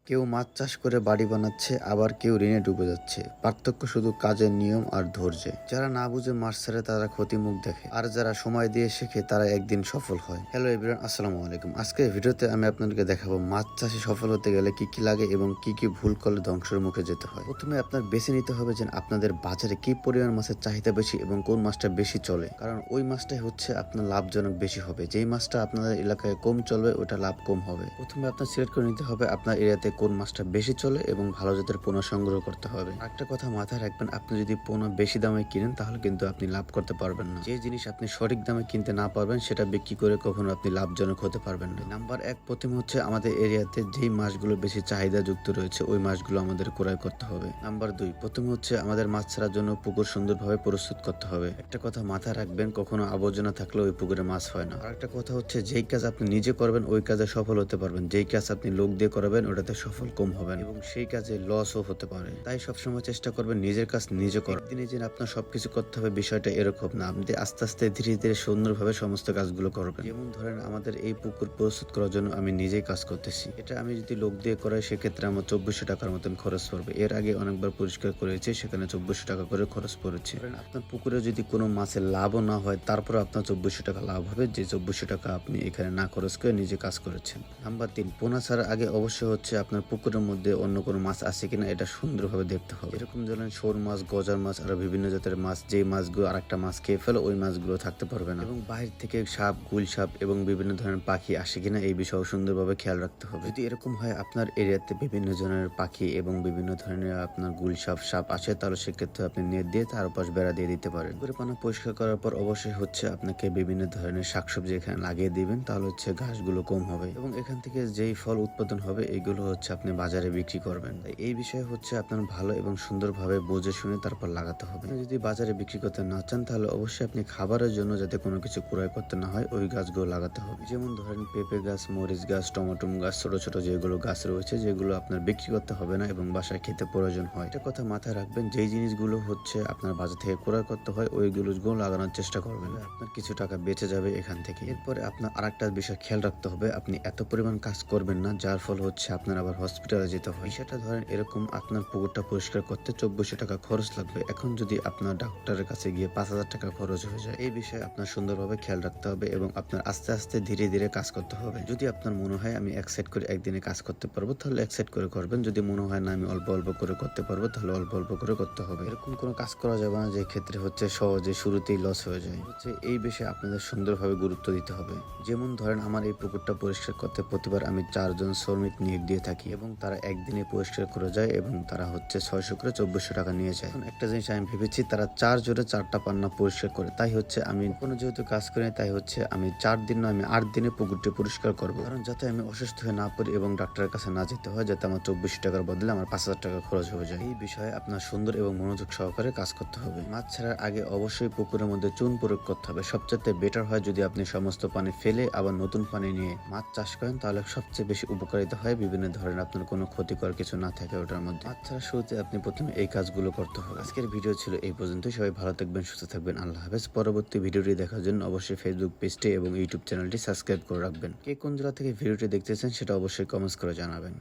কেউ মাছ চাষ করে বাড়ি বানাচ্ছে, আবার কেউ ঋণে ডুবে যাচ্ছে। পার্থক্য শুধু কাজের নিয়ম আর ধৈর্যে। যারা না বুঝে মাছ ছাড়ে তারা ক্ষতি মুখ দেখে, আর যারা সময় দিয়ে শেখে তারা একদিন সফল হয়। হ্যালো এভরিওয়ান, আসসালামু আলাইকুম। আজকের ভিডিওতে আমি আপনাদেরকে দেখাবো মাছ চাষে সফল হতে গেলে কি কি লাগে এবং কি কি ভুল করলে ধ্বংসের মুখে যেতে হয়। প্রথমে আপনার বেছে নিতে হবে যে আপনাদের বাজারে কি পরিমাণ মাছের চাহিদা বেশি এবং কোন মাছটা বেশি চলে, কারণ ওই মাছটাই হচ্ছে আপনার লাভজনক বেশি হবে। যেই মাছটা আপনাদের এলাকায় কম চলবে ওটা লাভ কম হবে। প্রথমে আপনার সিলেক্ট করে নিতে হবে আপনার এরিয়াতে কোন মাছটা বেশি চলে এবং ভালো জাতের পোনা সংগ্রহ করতে হবে। একটা কথা মাথায় রাখবেন, আপনি যদি পোনা বেশি দামে কিনেন তাহলে কিন্তু আপনি লাভ করতে পারবেন না। যে জিনিস আপনি সঠিক দামে কিনতে না পারবেন সেটা বিক্রি করে কখনো আপনি লাভজনক হতে পারবেন না। নাম্বার এক, প্রথমে হচ্ছে আমাদের এরিয়াতে যেই মাছগুলো বেশি চাহিদা যুক্ত রয়েছে ওই মাছগুলো আমাদের ক্রয় করতে হবে। নাম্বার দুই, প্রথমে হচ্ছে আমাদের মাছ ছাড়ার জন্য পুকুর সুন্দরভাবে প্রস্তুত করতে হবে। একটা কথা মাথায় রাখবেন, কখনো আবর্জনা থাকলে ওই পুকুরে মাছ হয় না। আর একটা কথা হচ্ছে, যেই কাজ আপনি নিজে করবেন ওই কাজে সফল হতে পারবেন, যেই কাজ আপনি লোক দিয়ে করাবেন ওটাতে সফল কম হবেন এবং সেই কাজে লসও হতে পারে। তাই সবসময় চেষ্টা করবেন নিজের কাজ নিজে করার। একদিনে যে আপনার সবকিছু করতে হবে বিষয়টা এরকম না, আপনি আস্তে আস্তে ধীরে ধীরে সুন্দরভাবে সমস্ত কাজগুলো করবেন। যেমন ধরেন আমাদের এই পুকুর প্রস্তুত করার জন্য আমি নিজেই কাজ করতেছি। এটা আমি যদি লোক দিয়ে করাই সেক্ষেত্রে আমার 2400 টাকার মতন খরচ পড়বে। এর আগে অনেকবার পরিষ্কার করেছি, সেখানে 2400 টাকা করে খরচ পড়েছে। আপনার পুকুরে যদি কোনো মাছের লাভও না হয় তারপর আপনার 2400 টাকা লাভ হবে, যে 2400 টাকা আপনি এখানে না খরচ করে নিজে কাজ করেছেন। নাম্বার তিন, পোনা ছাড়ার আগে অবশ্যই হচ্ছে আপনার পুকুরের মধ্যে অন্য কোনো মাছ আছে কিনা এটা সুন্দরভাবে দেখতে হবে। এরকম ধরেন শোল মাছ, গজার মাছ আর বিভিন্ন জাতের মাছ, যে মাছগুলো আরেকটা মাছ খেয়ে ফেলে ওই মাছগুলো থাকতে পারবে না। এবং বাহির থেকে সাপ, গুল সাপ এবং বিভিন্ন ধরনের পাখি আসে কিনা এই বিষয়ে সুন্দরভাবে খেয়াল রাখতে হবে। যদি এরকম হয় আপনার এরিয়াতে বিভিন্ন ধরনের পাখি এবং বিভিন্ন ধরনের আপনার গুল সাপ সাপ আসে, তাহলে সেক্ষেত্রে আপনি নেট দিয়ে তার পাশ বেড়া দিয়ে দিতে পারেন। পুকুরে পানা পরিষ্কার করার পর অবশ্যই হচ্ছে আপনাকে বিভিন্ন ধরনের শাকসবজি এখানে লাগিয়ে দিবেন, তাহলে হচ্ছে ঘাসগুলো কম হবে এবং এখান থেকে যেই ফল উৎপাদন হবে এইগুলো হচ্ছে আপনি বাজারে বিক্রি করবেন। তাই এই বিষয়ে হচ্ছে আপনার ভালো এবং সুন্দরভাবে বুঝে শুনে তারপর লাগাতে হবে। যদি বাজারে বিক্রি করতে না চান তাহলে অবশ্যই আপনি খাবারের জন্য যাতে কোনো কিছু ক্রয় করতে না হয় ওই গাছগুলো লাগাতে হবে। যেমন ধরেন পেঁপে গাছ, মরিচ গাছ, টমেটো গাছ, ছোট ছোট যেগুলো গাছ রয়েছে যেগুলো আপনার বিক্রি করতে হবে না এবং বাসায় খেতে প্রয়োজন হয়। এটা কথা মাথায় রাখবেন, যেই জিনিসগুলো হচ্ছে আপনার বাজার থেকে ক্রয় করতে হয় ওইগুলো লাগানোর চেষ্টা করবেন, আপনার কিছু টাকা বেঁচে যাবে এখান থেকে। এরপরে আপনার আরেকটা বিষয় খেয়াল রাখতে হবে, আপনি এত পরিমাণ কাজ করবেন না যার ফল হচ্ছে আপনার আবার হসপিটালে যেতে হয়। সেটা ধরেন এরকম, আপনার পুকুরটা পরিষ্কার করতে 2400 টাকা খরচ লাগবে, এখন যদি আপনার ডাক্তারের কাছে গিয়ে 5000 টাকা খরচ হয়ে যায়, এই বিষয়ে আপনার সুন্দরভাবে খেয়াল রাখতে হবে এবং আপনার আস্তে আস্তে ধীরে ধীরে কাজ করতে হবে। যদি আপনার মনে হয় আমি এক সাইড করে একদিনে কাজ করতে পারবো তাহলে এক সাইড করে করবেন, যদি মনে হয় না আমি অল্প অল্প করে করতে পারবো তাহলে অল্প অল্প করে করতে হবে। এরকম কোনো কাজ করা যাবে না যে ক্ষেত্রে হচ্ছে সহজে শুরুতেই লস হয়ে যায়। হচ্ছে এই বিষয়ে আপনাদের সুন্দরভাবে গুরুত্ব দিতে হবে। যেমন ধরেন আমার এই পুকুরটা পরিষ্কার করতে প্রতিবার আমি 4 জন শ্রমিক নিয়োগ দিয়ে থাকি এবং তারা একদিনে পরিষ্কার করে যায় এবং তারা হচ্ছে 600 করে 2400 টাকা নিয়ে যায়। এখন একটা জিনিস আমি ভেবেছি, তারা 4 জোড়ে 4টা পান্না পরিষ্কার করে, তাই হচ্ছে আমি কোনো যেহেতু কাজ করি তাই হচ্ছে আমি 4 দিন না আমি 8 দিনে পুকুরটি পরিষ্কার করবো, কারণ যাতে আমি অসুস্থ হয়ে না পড়ি এবং ডাক্তারের কাছে না যেতে হয়, যাতে আমার 2400 টাকার বদলে আমার 5000 টাকা খরচ হয়ে যায়। এই বিষয়ে আপনার সুন্দর এবং মনোযোগ সহকারে কাজ করতে হবে। মাছ ছাড়ার আগে অবশ্যই পুকুরের মধ্যে চুন প্রয়োগ করতে হবে। সবচেয়ে বেটার হয় যদি আপনি সমস্ত পানি ফেলে আবার নতুন পানি নিয়ে মাছ চাষ করেন, তাহলে সবচেয়ে বেশি উপকারিতা হয়, বিভিন্ন ধরনের আপনার কোনো ক্ষতিকর কিছু না থাকে ওটার মধ্যে। মাছ ছাড়ার শুরুতে আপনি প্রথমে এই কাজগুলো করতে হবে। আজকের ভিডিও ছিল এই পর্যন্তই। সবাই ভালো থাকবেন, সুস্থ থাকবেন, আল্লাহ হাফেজ। পরবর্তী ভিডিওটি দেখার জন্য অবশ্যই ফেসবুক পেজটি এবং ইউটিউব চ্যানেলটি সাবস্ক্রাইব করে রাখবেন। কে কোন জেলা থেকে ভিডিওটি দেখতেছেন সেটা অবশ্যই কমেন্টস করে জানাবেন।